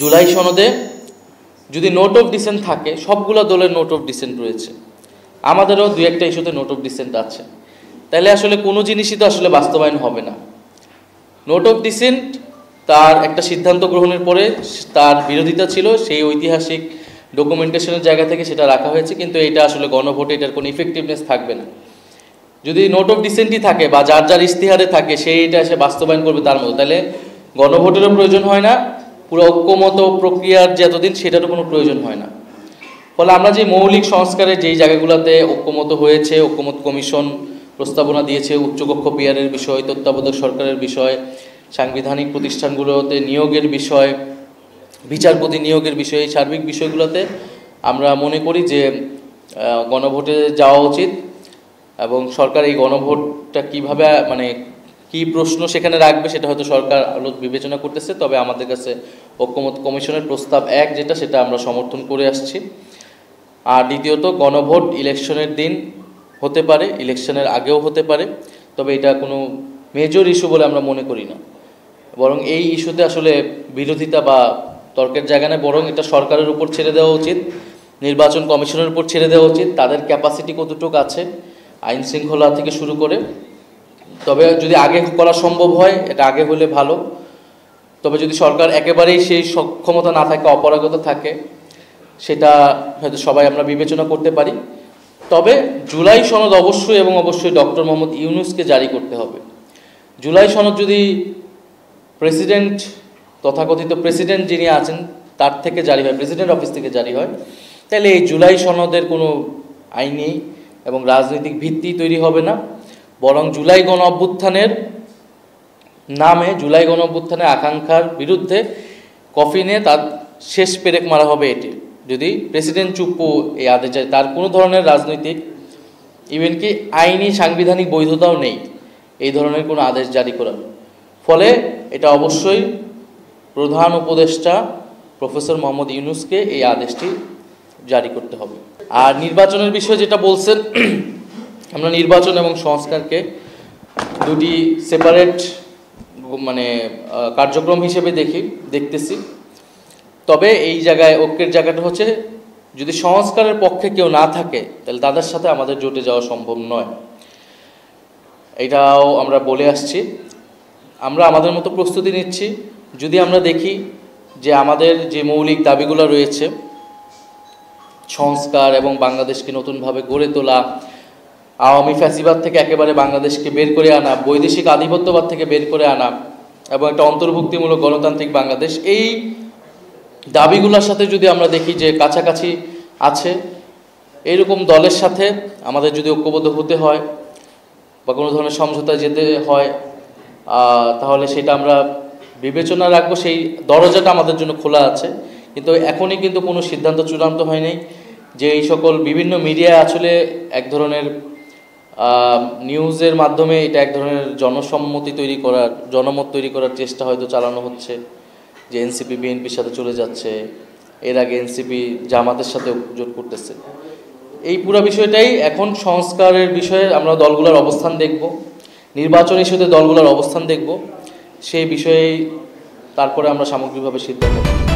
জুলাই সনদে যদি note of dissent থাকে, সবগুলো দলের নোট অফ ডিসেন্ট রয়েছে, আমাদেরও দুই একটা ইস্যুতে নোট অফ ডিসেন্ট আছে, তাহলে আসলে কোনো জিনিসই তো আসলে বাস্তবায়ন হবে না। নোট অফ ডিসেন্ট তার একটা সিদ্ধান্ত গ্রহণের পরে তার বিরোধিতা ছিল, সেই ঐতিহাসিক ডকুমেন্টেশনের জায়গা থেকে সেটা রাখা হয়েছে, কিন্তু এটা আসলে গণভোটে এটার কোনো ইফেক্টিভনেস থাকবে না। যদি নোট অফ ডিসেন্টই থাকে বা যার যার ইশতেহারে থাকে সেইটা এসে বাস্তবায়ন করবে তার মতো, তাহলে গণভোটেরও প্রয়োজন হয় না, পুরো ঐক্যমত প্রক্রিয়ার যে এতদিন সেটারও কোনো প্রয়োজন হয় না। ফলে আমরা যে মৌলিক সংস্কারের যেই জায়গাগুলোতে ঐক্যমত হয়েছে, ঐক্যমত কমিশন প্রস্তাবনা দিয়েছে, উচ্চকক্ষ পিয়ারের বিষয়, তত্ত্বাবধায়ক সরকারের বিষয়, সাংবিধানিক প্রতিষ্ঠানগুলোতে নিয়োগের বিষয়, বিচারপতি নিয়োগের বিষয়, এই সার্বিক বিষয়গুলোতে আমরা মনে করি যে গণভোটে যাওয়া উচিত এবং সরকার এই গণভোটটা কিভাবে মানে কি প্রশ্ন সেখানে রাখবে সেটা হয়তো সরকার বিবেচনা করতেছে। তবে আমাদের কাছে ঐক্যমত কমিশনের প্রস্তাব 1 যেটা, সেটা আমরা সমর্থন করে আসছি। আর দ্বিতীয়ত, গণভোট ইলেকশনের দিন হতে পারে, ইলেকশনের আগেও হতে পারে, তবে এটা কোনো মেজর ইস্যু বলে আমরা মনে করি না। বরং এই ইস্যুতে আসলে বিরোধিতা বা তর্কের জায়গা নেই, বরং এটা সরকারের উপর ছেড়ে দেওয়া উচিত, নির্বাচন কমিশনের উপর ছেড়ে দেওয়া উচিত, তাদের ক্যাপাসিটি কতটুকু আছে আইন শৃঙ্খলা থেকে শুরু করে। তবে যদি আগে করা সম্ভব হয় এটা আগে হলে ভালো, তবে যদি সরকার একেবারেই সেই সক্ষমতা না থাকে, অপারগতা থাকে, সেটা হয়তো সবাই আমরা বিবেচনা করতে পারি। তবে জুলাই সনদ অবশ্যই এবং অবশ্যই ডক্টর মোহাম্মদ ইউনূসকে জারি করতে হবে। জুলাই সনদ যদি প্রেসিডেন্ট, তথাকথিত প্রেসিডেন্ট যিনি আছেন তার থেকে জারি হয়, প্রেসিডেন্ট অফিস থেকে জারি হয়, তাহলে এই জুলাই সনদের কোনো আইনি এবং রাজনৈতিক ভিত্তি তৈরি হবে না, বরং জুলাই গণ অভ্যুত্থানের নামে, জুলাই গণ অভ্যুত্থানের আকাঙ্ক্ষার বিরুদ্ধে কফিনে তার শেষ পেরেক মারা হবে। এটি যদি প্রেসিডেন্ট চুপ্পু এই আদেশ যায়, তার কোনো ধরনের রাজনৈতিক ইভেন কি আইনি সাংবিধানিক বৈধতাও নেই এই ধরনের কোনো আদেশ জারি করার। ফলে এটা অবশ্যই প্রধান উপদেষ্টা প্রফেসর মোহাম্মদ ইউনূসকে এই আদেশটি জারি করতে হবে। আর নির্বাচনের বিষয়ে যেটা বলছেন, আমরা নির্বাচন এবং সংস্কারকে দুটি সেপারেট মানে কার্যক্রম হিসেবে দেখতেছি। তবে এই জায়গায় ঐক্যের জায়গাটা হচ্ছে, যদি সংস্কারের পক্ষে কেউ না থাকে তাহলে তাদের সাথে আমাদের জোটে যাওয়া সম্ভব নয়, এটাও আমরা বলে আসছি। আমরা আমাদের মতো প্রস্তুতি নিচ্ছি। যদি আমরা দেখি যে আমাদের যে মৌলিক দাবিগুলো রয়েছে, সংস্কার এবং বাংলাদেশকে নতুনভাবে গড়ে তোলা, আওয়ামী ফ্যাসিবাদ থেকে একেবারে বাংলাদেশকে বের করে আনা, বৈদেশিক আধিপত্যবাদ থেকে বের করে আনা এবং একটা অন্তর্ভুক্তিমূলক গণতান্ত্রিক বাংলাদেশ, এই দাবিগুলোর সাথে যদি আমরা দেখি যে কাছাকাছি আছে, এইরকম দলের সাথে আমাদের যদি ঐক্যবদ্ধ হতে হয় বা কোনো ধরনের সমঝোতায় যেতে হয়, তাহলে সেটা আমরা বিবেচনা রাখবো। সেই দরজাটা আমাদের জন্য খোলা আছে, কিন্তু এখনই কিন্তু কোনো সিদ্ধান্ত চূড়ান্ত হয় নাই। যে এই সকল বিভিন্ন মিডিয়া আসলে এক ধরনের নিউজের মাধ্যমে এটা এক ধরনের জনসম্মতি তৈরি করার, জনমত তৈরি করার চেষ্টা হয়তো চালানো হচ্ছে, যে এনসিপি বিএনপির সাথে চলে যাচ্ছে, এর আগে এনসিপি জামাতের সাথে জোট করতেছে। এই পুরো বিষয়টাই এখন সংস্কারের বিষয়ে আমরা দলগুলোর অবস্থান দেখব, নির্বাচন ইস্যুতে দলগুলোর অবস্থান দেখব, সেই বিষয়ে তারপরে আমরা সামগ্রিকভাবে সিদ্ধান্ত নেব।